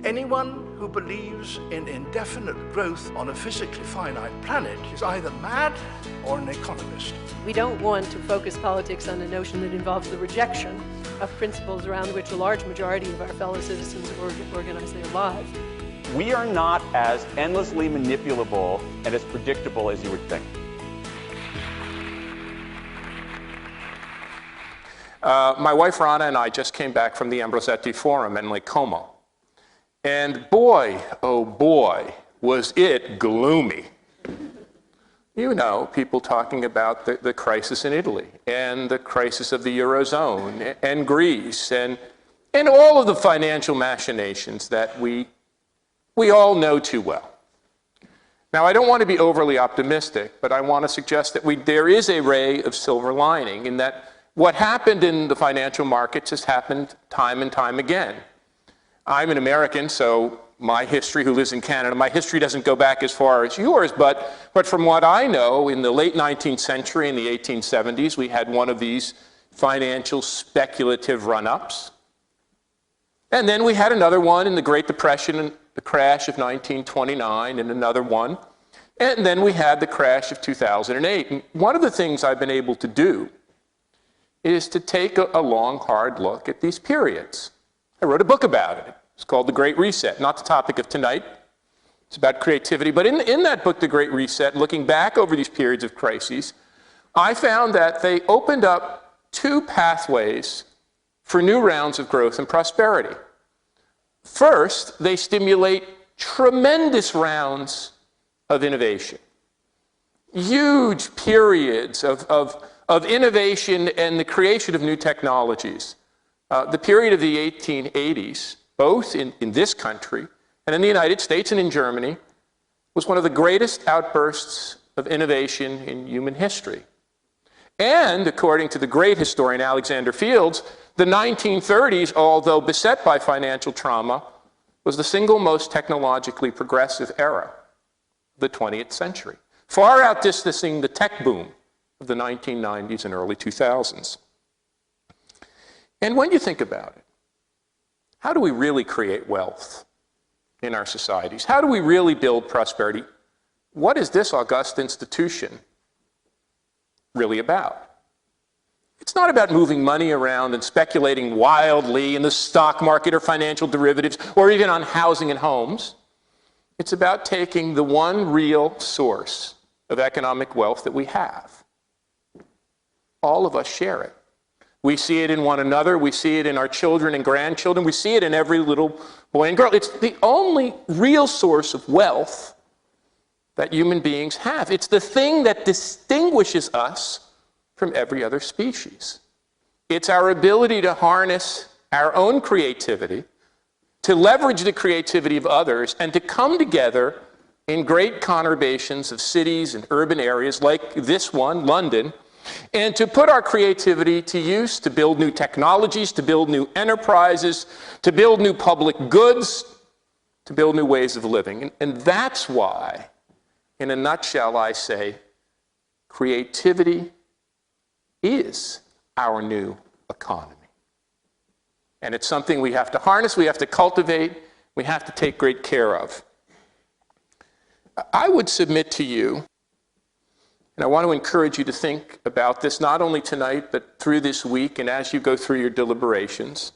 Anyone who believes in indefinite growth on a physically finite planet is either mad or an economist. We don't want to focus politics on a notion that involves the rejection of principles around which a large majority of our fellow citizens organize their lives. We are not as endlessly manipulable and as predictable as you would think. My wife Rana and I just came back from the Ambrosetti Forum in Lake Como. And boy, oh boy, was it gloomy. You know, people talking about the crisis in Italy and the crisis of the Eurozone and Greece and all of the financial machinations that we all know too well. Now, I don't want to be overly optimistic, but I want to suggest that there is a ray of silver lining in that what happened in the financial markets has happened time and time again. I'm an American, so my history, who lives in Canada, my history doesn't go back as far as yours, but from what I know, in the late 19th century, in the 1870s, we had one of these financial speculative run-ups. And then we had another one in the Great Depression and the crash of 1929, and another one. And then we had the crash of 2008. And one of the things I've been able to do is to take a long, hard look at these periods. I wrote a book about it. It's called The Great Reset, not the topic of tonight. It's about creativity. But in that book, The Great Reset, looking back over these periods of crises, I found that they opened up two pathways for new rounds of growth and prosperity. First, they stimulate tremendous rounds of innovation. Huge periods of innovation and the creation of new technologies. The period of the 1880s, both in this country and in the United States and in Germany, was one of the greatest outbursts of innovation in human history. And according to the great historian Alexander Fields, the 1930s, although beset by financial trauma, was the single most technologically progressive era of the 20th century, far outdistancing the tech boom of the 1990s and early 2000s. And when you think about it, how do we really create wealth in our societies? How do we really build prosperity? What is this august institution really about? It's not about moving money around and speculating wildly in the stock market or financial derivatives or even on housing and homes. It's about taking the one real source of economic wealth that we have. All of us share it. We see it in one another. We see it in our children and grandchildren. We see it in every little boy and girl. It's the only real source of wealth that human beings have. It's the thing that distinguishes us from every other species. It's our ability to harness our own creativity, to leverage the creativity of others, and to come together in great conurbations of cities and urban areas like this one, London, and to put our creativity to use to build new technologies, to build new enterprises, to build new public goods, to build new ways of living. And that's why, in a nutshell, I say creativity is our new economy. And it's something we have to harness, we have to cultivate, we have to take great care of. I would submit to you, and I want to encourage you to think about this not only tonight, but through this week and as you go through your deliberations,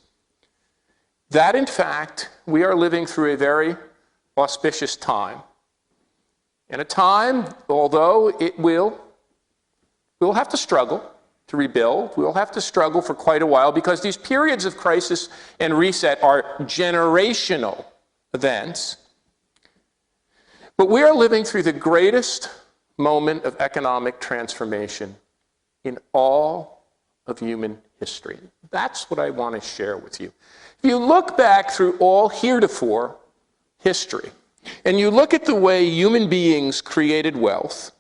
that in fact, we are living through a very auspicious time. And a time, although we'll have to struggle to rebuild, we'll have to struggle for quite a while because these periods of crisis and reset are generational events. But we are living through the greatest moment of economic transformation in all of human history. That's what I want to share with you. If you look back through all heretofore history, and you look at the way human beings created wealth,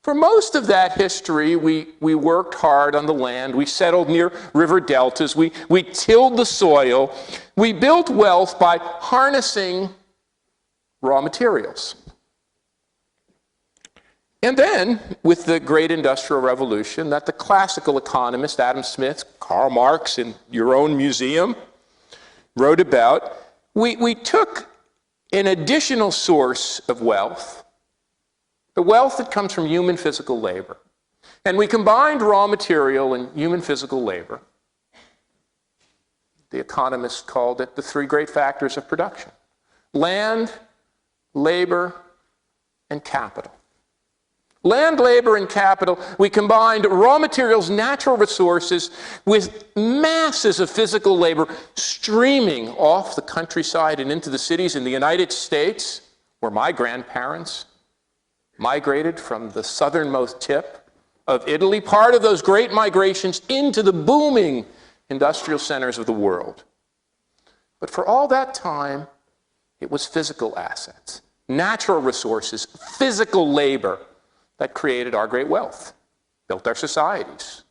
for most of that history, we worked hard on the land, we settled near river deltas, we tilled the soil, we built wealth by harnessing raw materials. And then, with the great industrial revolution that the classical economist Adam Smith, Karl Marx, in your own museum, wrote about, we took an additional source of wealth, the wealth that comes from human physical labor, and we combined raw material and human physical labor. The economists called it the three great factors of production: land, labor, and capital. Land, labor, and capital. We combined raw materials, natural resources, with masses of physical labor streaming off the countryside and into the cities in the United States, where my grandparents migrated from the southernmost tip of Italy, part of those great migrations into the booming industrial centers of the world. But for all that time, it was physical assets, natural resources, physical labor that created our great wealth, built our societies,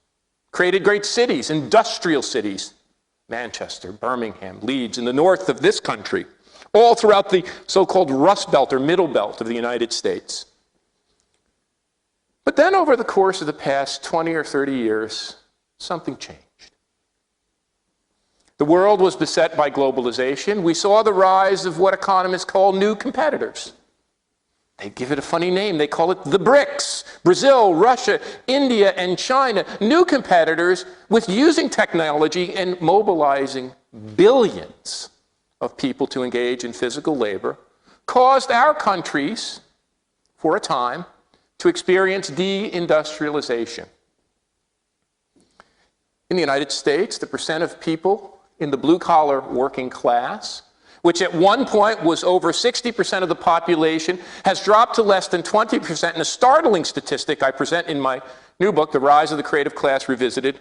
created great cities, industrial cities, Manchester, Birmingham, Leeds, in the north of this country, all throughout the so-called Rust Belt or Middle Belt of the United States. But then over the course of the past 20 or 30 years, something changed. The world was beset by globalization. We saw the rise of what economists call new competitors. They give it a funny name. They call it the BRICS: Brazil, Russia, India, and China. New competitors with using technology and mobilizing billions of people to engage in physical labor caused our countries, for a time, to experience deindustrialization. In the United States, the percent of people in the blue-collar working class, which at one point was over 60% of the population, has dropped to less than 20%. And a startling statistic I present in my new book, The Rise of the Creative Class Revisited: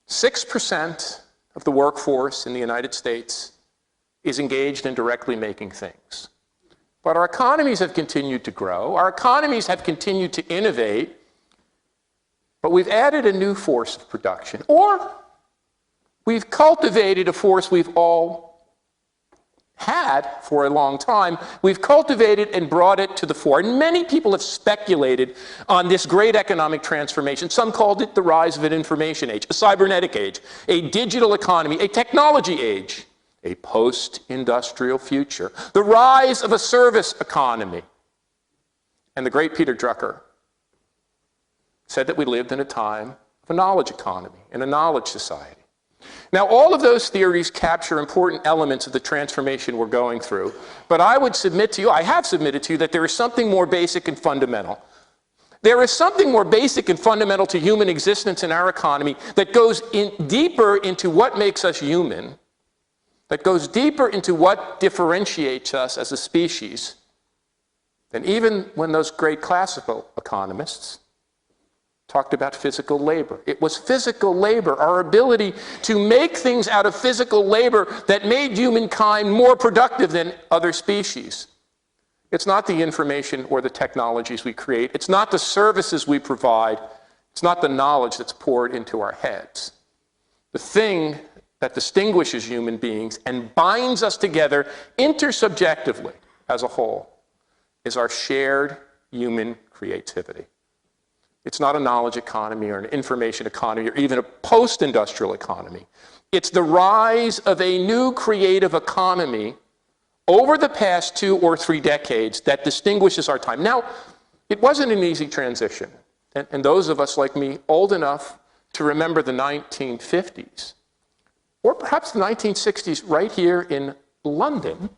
6% of the workforce in the United States is engaged in directly making things. But our economies have continued to grow. Our economies have continued to innovate. But we've added a new force of production, or we've cultivated a force we've all had for a long time. We've cultivated and brought it to the fore. And many people have speculated on this great economic transformation. Some called it the rise of an information age, a cybernetic age, a digital economy, a technology age, a post-industrial future, the rise of a service economy. And the great Peter Drucker said that we lived in a time of a knowledge economy, in a knowledge society. Now, all of those theories capture important elements of the transformation we're going through, but I would submit to you, I have submitted to you, that there is something more basic and fundamental. There is something more basic and fundamental to human existence in our economy that goes deeper into what makes us human, that goes deeper into what differentiates us as a species, than even when those great classical economists talked about physical labor. It was physical labor, our ability to make things out of physical labor, that made humankind more productive than other species. It's not the information or the technologies we create. It's not the services we provide. It's not the knowledge that's poured into our heads. The thing that distinguishes human beings and binds us together intersubjectively as a whole is our shared human creativity. It's not a knowledge economy or an information economy or even a post-industrial economy. It's the rise of a new creative economy over the past 2 or 3 decades that distinguishes our time. Now, it wasn't an easy transition. And those of us like me old enough to remember the 1950s, or perhaps the 1960s right here in London,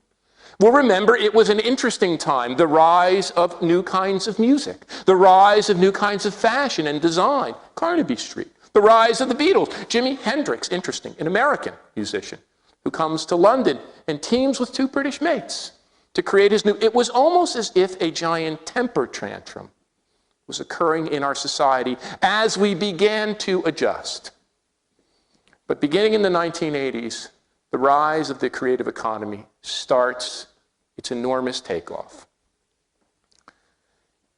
will remember it was an interesting time. The rise of new kinds of music, the rise of new kinds of fashion and design, Carnaby Street, the rise of the Beatles, Jimi Hendrix, interesting, an American musician who comes to London and teams with 2 British mates to create his new. It was almost as if a giant temper tantrum was occurring in our society as we began to adjust. But beginning in the 1980s, the rise of the creative economy starts its enormous takeoff.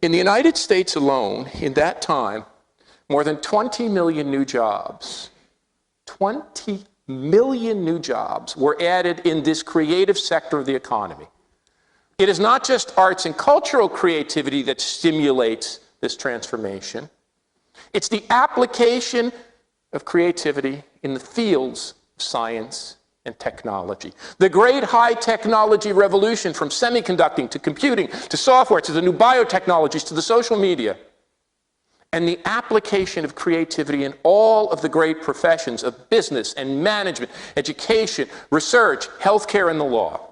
In the United States alone, in that time, more than 20 million new jobs, 20 million new jobs were added in this creative sector of the economy. It is not just arts and cultural creativity that stimulates this transformation. It's the application of creativity in the fields of science and technology. The great high technology revolution, from semiconducting to computing to software to the new biotechnologies to the social media, and the application of creativity in all of the great professions of business and management, education, research, healthcare, and the law.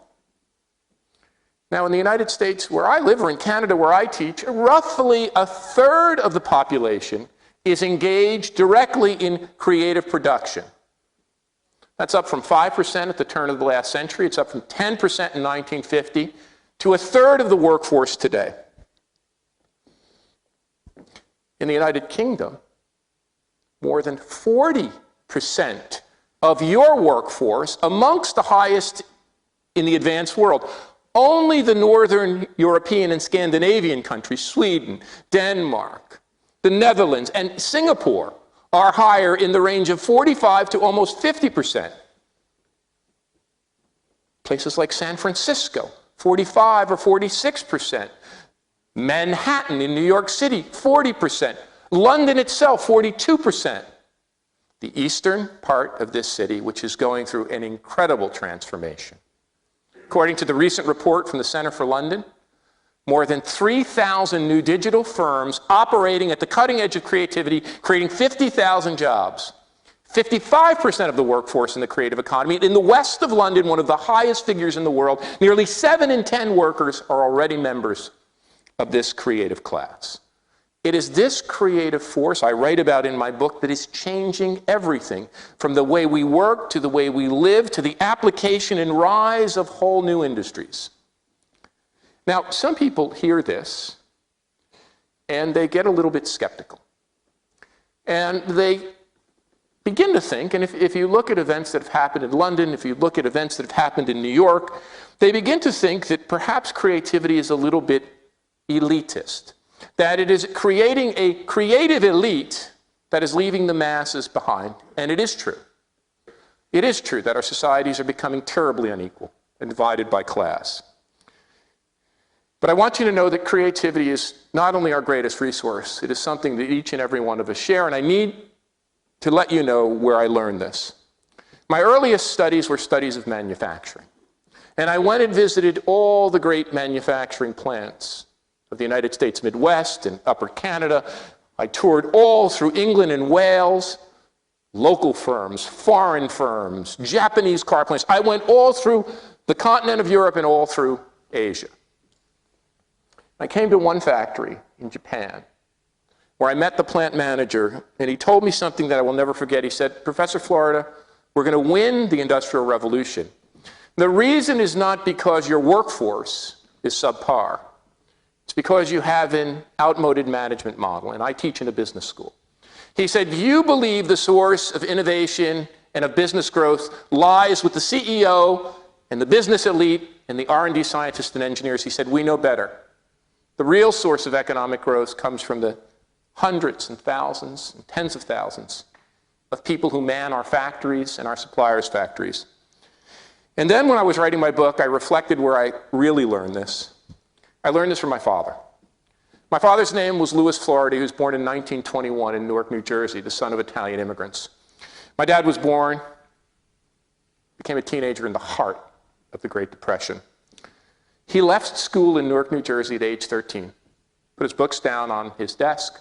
Now, in the United States, where I live, or in Canada, where I teach, roughly a third of the population is engaged directly in creative production. That's up from 5% at the turn of the last century. It's up from 10% in 1950 to a third of the workforce today. In the United Kingdom, more than 40% of your workforce, amongst the highest in the advanced world. Only the Northern European and Scandinavian countries, Sweden, Denmark, the Netherlands, and Singapore, are higher, in the range of 45 to almost 50%. Places like San Francisco, 45 or 46%. Manhattan in New York City, 40%. London itself, 42%. The eastern part of this city, which is going through an incredible transformation. According to the recent report from the Center for London, more than 3,000 new digital firms operating at the cutting edge of creativity, creating 50,000 jobs. 55% of the workforce in the creative economy. In the west of London, one of the highest figures in the world, nearly 7 in 10 workers are already members of this creative class. It is this creative force I write about in my book that is changing everything, from the way we work to the way we live to the application and rise of whole new industries. Now, some people hear this and they get a little bit skeptical. And they begin to think, and if you look at events that have happened in London, if you look at events that have happened in New York, they begin to think that perhaps creativity is a little bit elitist. That it is creating a creative elite that is leaving the masses behind. And it is true. It is true that our societies are becoming terribly unequal and divided by class. But I want you to know that creativity is not only our greatest resource, it is something that each and every one of us share, and I need to let you know where I learned this. My earliest studies were studies of manufacturing. And I went and visited all the great manufacturing plants of the United States Midwest and Upper Canada. I toured all through England and Wales, local firms, foreign firms, Japanese car plants. I went all through the continent of Europe and all through Asia. I came to one factory in Japan where I met the plant manager, and he told me something that I will never forget. He said, "Professor Florida, we're going to win the Industrial Revolution. The reason is not because your workforce is subpar. It's because you have an outmoded management model," and I teach in a business school. He said, "You believe the source of innovation and of business growth lies with the CEO and the business elite and the R&D scientists and engineers." He said, "We know better. The real source of economic growth comes from the hundreds and thousands and tens of thousands of people who man our factories and our suppliers' factories." And then when I was writing my book, I reflected where I really learned this. I learned this from my father. My father's name was Louis Florida. He was born in 1921 in Newark, New Jersey, the son of Italian immigrants. My dad was born, became a teenager in the heart of the Great Depression. He left school in Newark, New Jersey at age 13, put his books down on his desk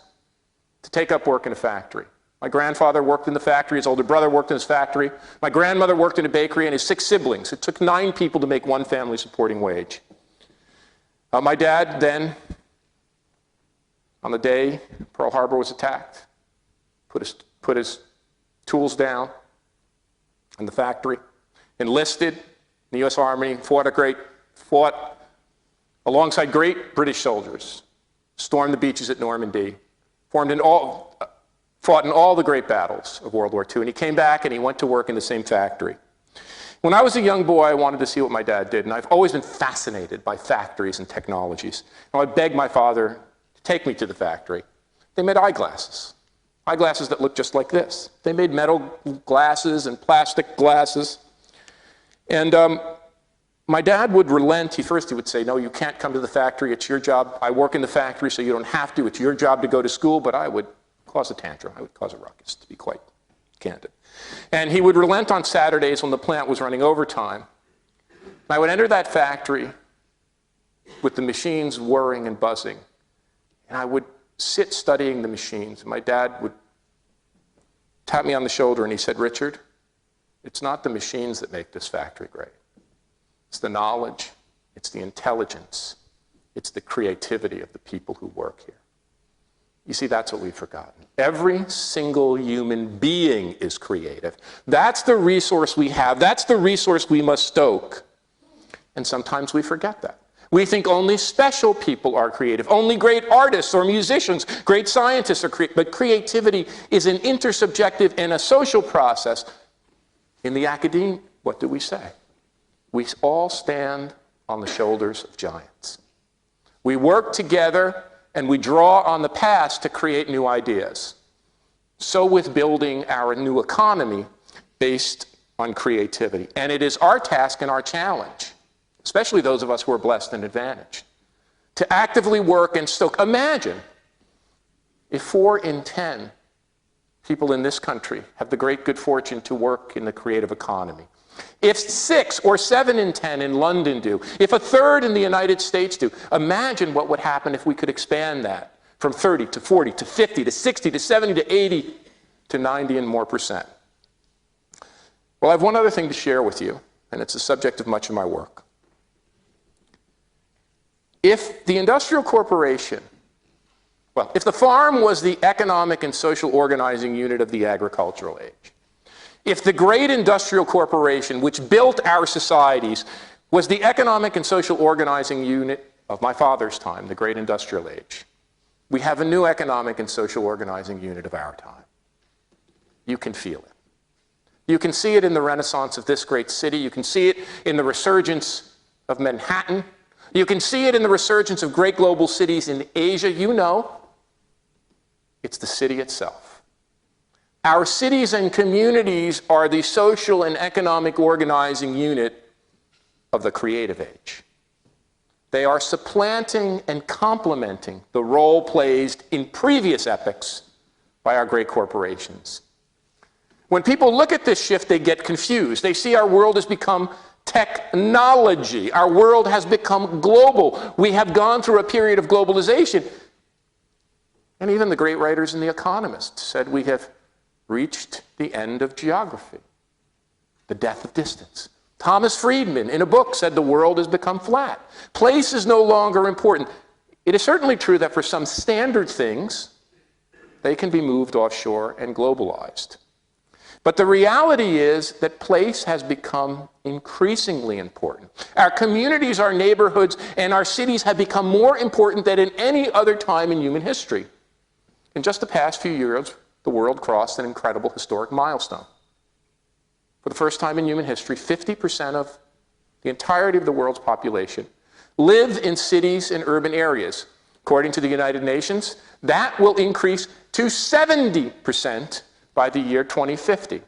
to take up work in a factory. My grandfather worked in the factory. His older brother worked in his factory. My grandmother worked in a bakery, and his 6 siblings. It took 9 people to make one family supporting wage. My dad then, on the day Pearl Harbor was attacked, put his tools down in the factory, enlisted in the U.S. Army, fought alongside great British soldiers, stormed the beaches at Normandy, fought in all the great battles of World War II, and he came back and he went to work in the same factory. When I was a young boy, I wanted to see what my dad did, and I've always been fascinated by factories and technologies. And I begged my father to take me to the factory. They made eyeglasses that looked just like this. They made metal glasses and plastic glasses. And my dad would relent. First he would say, "No, you can't come to the factory. It's your job. I work in the factory, so you don't have to. It's your job to go to school." But I would cause a tantrum. I would cause a ruckus, to be quite candid. And he would relent on Saturdays when the plant was running overtime. I would enter that factory with the machines whirring and buzzing, and I would sit studying the machines. My dad would tap me on the shoulder and he said, "Richard, it's not the machines that make this factory great. It's the knowledge, it's the intelligence, it's the creativity of the people who work here." You see, that's what we've forgotten. Every single human being is creative. That's the resource we have. That's the resource we must stoke. And sometimes we forget that. We think only special people are creative, only great artists or musicians, great scientists are creative. But creativity is an intersubjective and a social process. In the academe, what do we say? We all stand on the shoulders of giants. We work together and we draw on the past to create new ideas. So with building our new economy based on creativity. And it is our task and our challenge, especially those of us who are blessed and advantaged, to actively work and stoke. Imagine if 4 in 10 people in this country have the great good fortune to work in the creative economy. If 6 or 7 in 10 in London do, if a third in the United States do, imagine what would happen if we could expand that from 30 to 40 to 50 to 60 to 70 to 80 to 90 and more percent. Well, I have one other thing to share with you, and it's the subject of much of my work. If the industrial corporation, well, if the farm was the economic and social organizing unit of the agricultural age, if the great industrial corporation which built our societies was the economic and social organizing unit of my father's time, the great industrial age, we have a new economic and social organizing unit of our time. You can feel it. You can see it in the renaissance of this great city. You can see it in the resurgence of Manhattan. You can see it in the resurgence of great global cities in Asia. You know, it's the city itself. Our cities and communities are the social and economic organizing unit of the creative age. They are supplanting and complementing the role played in previous epochs by our great corporations. When people look at this shift, they get confused. They see our world has become technology. Our world has become global. We have gone through a period of globalization. And even the great writers and the economists said we have reached the end of geography, the death of distance. Thomas Friedman, in a book, said the world has become flat. Place is no longer important. It is certainly true that for some standard things, they can be moved offshore and globalized. But the reality is that place has become increasingly important. Our communities, our neighborhoods, and our cities have become more important than in any other time in human history. In just the past few years, the world crossed an incredible historic milestone. For the first time in human history, 50% of the entirety of the world's population live in cities and urban areas. According to the United Nations, that will increase to 70% by the year 2050. If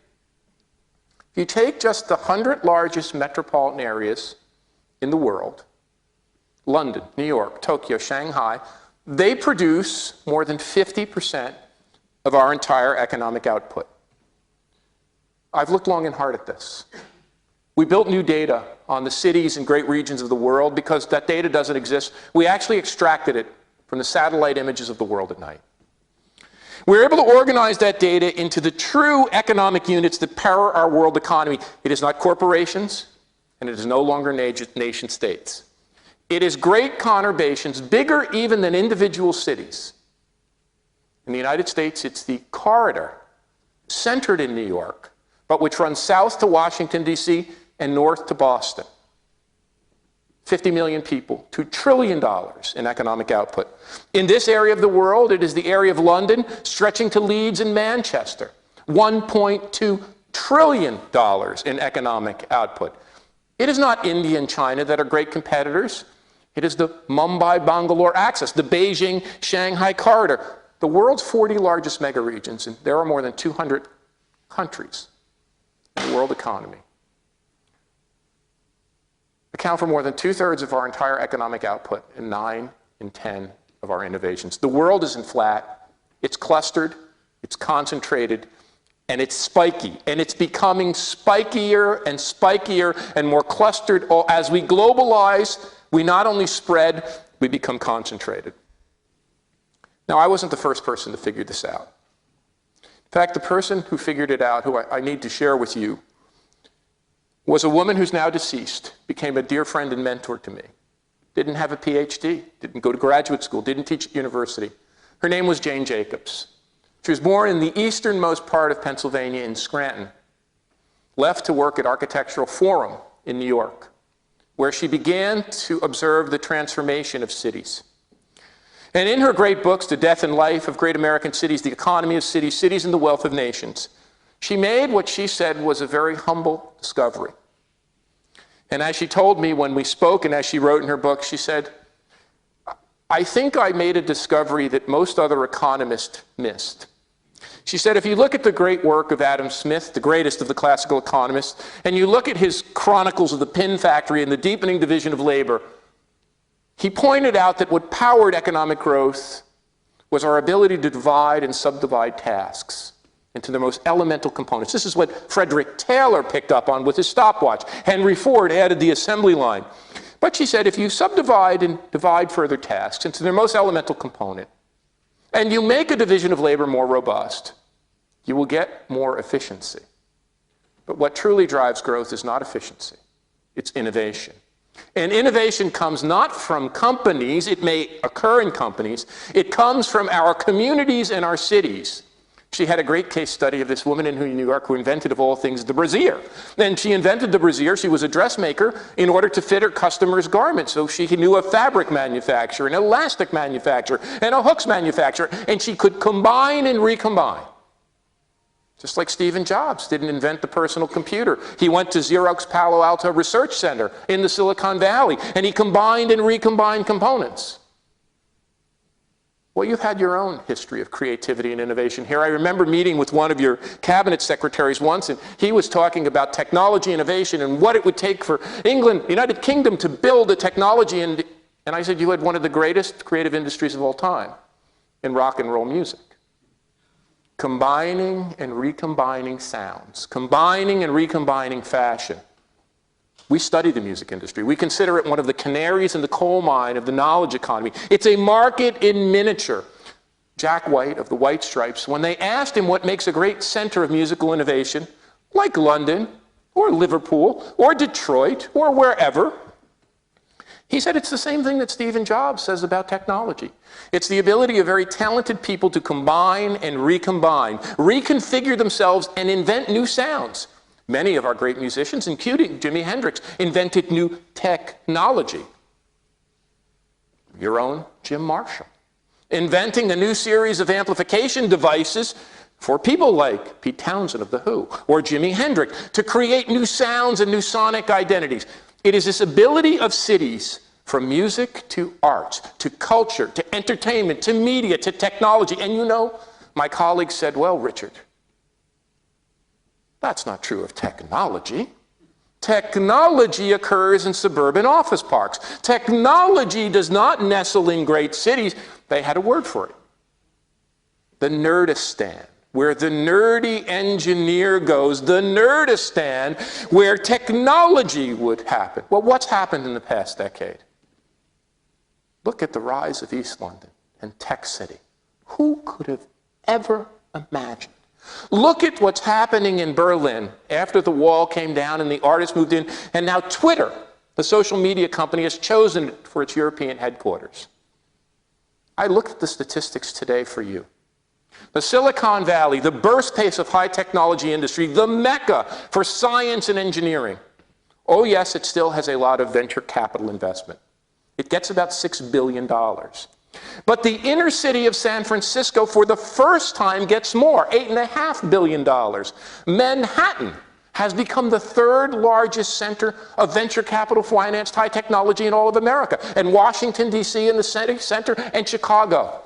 you take just the 100 largest metropolitan areas in the world, London, New York, Tokyo, Shanghai, they produce more than 50% of our entire economic output. I've looked long and hard at this. We built new data on the cities and great regions of the world because that data doesn't exist. We actually extracted it from the satellite images of the world at night. We're able to organize that data into the true economic units that power our world economy. It is not corporations, and it is no longer nation states. It is great conurbations, bigger even than individual cities. In the United States, it's the corridor, centered in New York, but which runs south to Washington, D.C., and north to Boston. 50 million people, $2 trillion in economic output. In this area of the world, it is the area of London stretching to Leeds and Manchester. $1.2 trillion in economic output. It is not India and China that are great competitors. It is the Mumbai-Bangalore axis, the Beijing-Shanghai corridor. The world's 40 largest mega regions, and there are more than 200 countries in the world economy, account for more than 2/3 of our entire economic output and 9 in 10 of our innovations. The world isn't flat, it's clustered, it's concentrated, And it's spiky, and it's becoming spikier and spikier and more clustered. As we globalize, we not only spread, we become concentrated. Now, I wasn't the first person to figure this out. In fact, the person who figured it out, who I need to share with you, was a woman who's now deceased, became a dear friend and mentor to me. Didn't have a PhD, didn't go to graduate school, didn't teach at university. Her name was Jane Jacobs. She was born in the easternmost part of Pennsylvania in Scranton, left to work at Architectural Forum in New York, where she began to observe the transformation of cities. And in her great books, The Death and Life of Great American Cities, The Economy of Cities, Cities and the Wealth of Nations, she made what she said was a very humble discovery. And as she told me when we spoke, and as she wrote in her book, she said, I think I made a discovery that most other economists missed. She said, if you look at the great work of Adam Smith, the greatest of the classical economists, and you look at his chronicles of the pin factory and the deepening division of labor, he pointed out that what powered economic growth was our ability to divide and subdivide tasks into the most elemental components. This is what Frederick Taylor picked up on with his stopwatch. Henry Ford added the assembly line. But she said, if you subdivide and divide further tasks into their most elemental component, and you make a division of labor more robust, you will get more efficiency. But what truly drives growth is not efficiency, it's innovation. And innovation comes not from companies, it may occur in companies, it comes from our communities and our cities. She had a great case study of this woman in New York who invented, of all things, the brassiere. And she invented the brassiere. She was a dressmaker in order to fit her customers' garments. So she knew a fabric manufacturer, an elastic manufacturer, and a hooks manufacturer. And she could combine and recombine. Just like Stephen Jobs didn't invent the personal computer. He went to Xerox Palo Alto Research Center in the Silicon Valley, and he combined and recombined components. Well, you've had your own history of creativity and innovation here. I remember meeting with one of your cabinet secretaries once, and he was talking about technology innovation and what it would take for England, the United Kingdom, to build a technology. And I said, you had one of the greatest creative industries of all time in rock and roll music. Combining and recombining sounds, combining and recombining fashion. We study the music industry. We consider it one of the canaries in the coal mine of the knowledge economy. It's a market in miniature. Jack White of the White Stripes, when they asked him what makes a great center of musical innovation, like London, or Liverpool, or Detroit, or wherever, he said it's the same thing that Stephen Jobs says about technology. It's the ability of very talented people to combine and recombine, reconfigure themselves, and invent new sounds. Many of our great musicians, including Jimi Hendrix, invented new technology. Your own Jim Marshall, inventing a new series of amplification devices for people like Pete Townsend of The Who or Jimi Hendrix to create new sounds and new sonic identities. It is this ability of cities, from music to arts, to culture, to entertainment, to media, to technology. And you know, my colleague said, well, Richard, that's not true of technology. Technology occurs in suburban office parks. Technology does not nestle in great cities. They had a word for it. The Nerdistan, where the nerdy engineer goes. The Nerdistan, where technology would happen. Well, what's happened in the past decade? Look at the rise of East London and Tech City. Who could have ever imagined? Look at what's happening in Berlin after the wall came down and the artists moved in, and now Twitter, the social media company, has chosen it for its European headquarters. I looked at the statistics today for you. The Silicon Valley, the birthplace of high technology industry, the mecca for science and engineering. Oh yes, it still has a lot of venture capital investment. It gets about $6 billion. But the inner city of San Francisco, for the first time, gets more, $8.5 billion. Manhattan has become the third largest center of venture capital financed high technology in all of America. And Washington, D.C. in the center, and Chicago.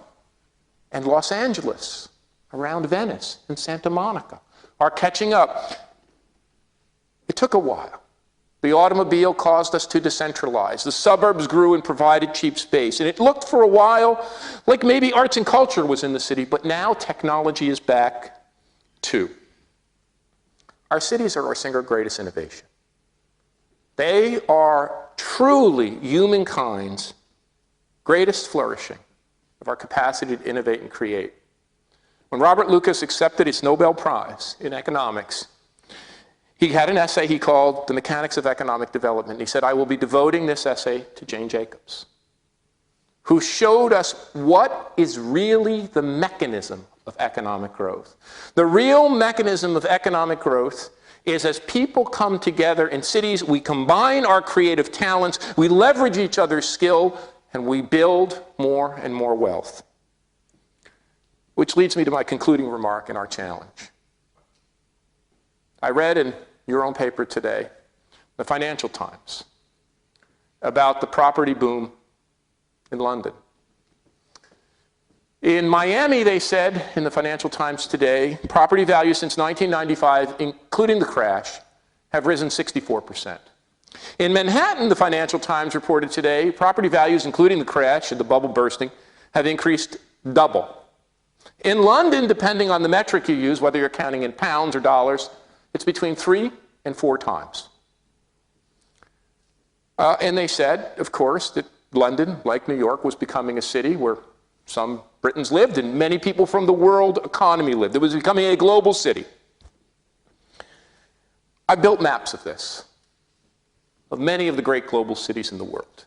And Los Angeles, around Venice and Santa Monica, are catching up. It took a while. The automobile caused us to decentralize. The suburbs grew and provided cheap space. And it looked for a while like maybe arts and culture was in the city, but now technology is back too. our cities are our single greatest innovation. They are truly humankind's greatest flourishing of our capacity to innovate and create. When Robert Lucas accepted his Nobel Prize in economics, he had an essay he called The Mechanics of Economic Development. He said, I will be devoting this essay to Jane Jacobs, who showed us what is really the mechanism of economic growth. The real mechanism of economic growth is as people come together in cities, we combine our creative talents, we leverage each other's skill, and we build more and more wealth. Which leads me to my concluding remark in our challenge. I read in your own paper today, the Financial Times, about the property boom in London. In Miami, they said in the Financial Times today, property values since 1995, including the crash, have risen 64%. In Manhattan, the Financial Times reported today, property values, including the crash and the bubble bursting, have increased double. In London, depending on the metric you use, whether you're counting in pounds or dollars, it's between 3 and 4 times. And they said, of course, that London, like New York, was becoming a city where some Britons lived and many people from the world economy lived. It was becoming a global city. I built maps of this, of many of the great global cities in the world.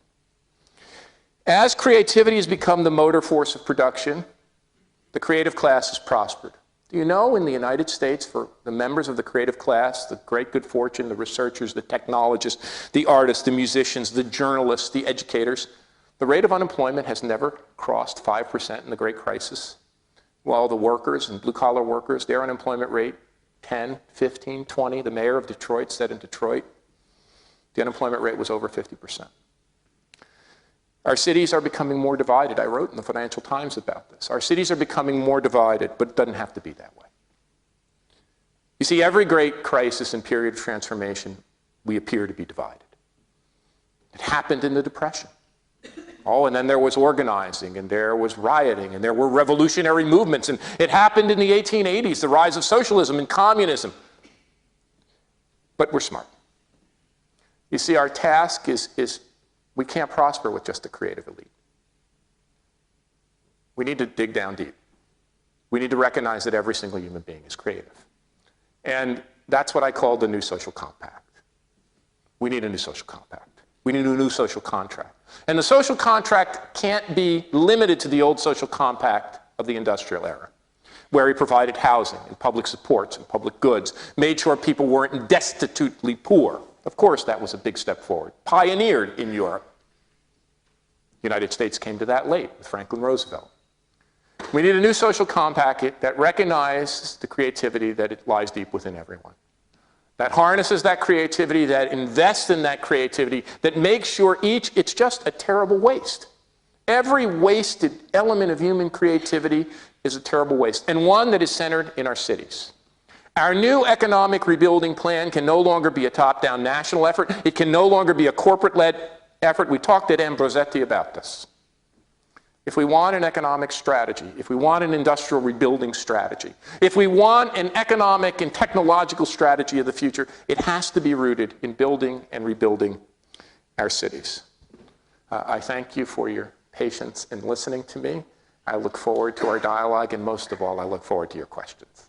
As creativity has become the motor force of production, the creative class has prospered. Do you know in the United States, for the members of the creative class, the great good fortune, the researchers, the technologists, the artists, the musicians, the journalists, the educators, the rate of unemployment has never crossed 5% in the Great Crisis, while the workers and blue-collar workers, their unemployment rate, 10, 15, 20. The mayor of Detroit said in Detroit, the unemployment rate was over 50%. Our cities are becoming more divided. I wrote in the Financial Times about this. Our cities are becoming more divided, but it doesn't have to be that way. You see, every great crisis and period of transformation, we appear to be divided. It happened in the Depression. Oh, and then there was organizing, and there was rioting, and there were revolutionary movements, and it happened in the 1880s, the rise of socialism and communism. But we're smart. You see, our task is we can't prosper with just a creative elite. We need to dig down deep. We need to recognize that every single human being is creative. And that's what I call the new social compact. We need a new social compact. We need a new social contract. And the social contract can't be limited to the old social compact of the industrial era, where he provided housing and public supports and public goods, made sure people weren't destitutely poor. Of course, that was a big step forward, pioneered in Europe. The United States came to that late with Franklin Roosevelt. We need a new social compact that recognizes the creativity that lies deep within everyone, that harnesses that creativity, that invests in that creativity, that makes sure it's just a terrible waste. Every wasted element of human creativity is a terrible waste, and one that is centered in our cities. Our new economic rebuilding plan can no longer be a top-down national effort. It can no longer be a corporate-led effort. We talked at Ambrosetti about this. If we want an economic strategy, if we want an industrial rebuilding strategy, if we want an economic and technological strategy of the future, it has to be rooted in building and rebuilding our cities. I thank you for your patience in listening to me. I look forward to our dialogue, and most of all, I look forward to your questions.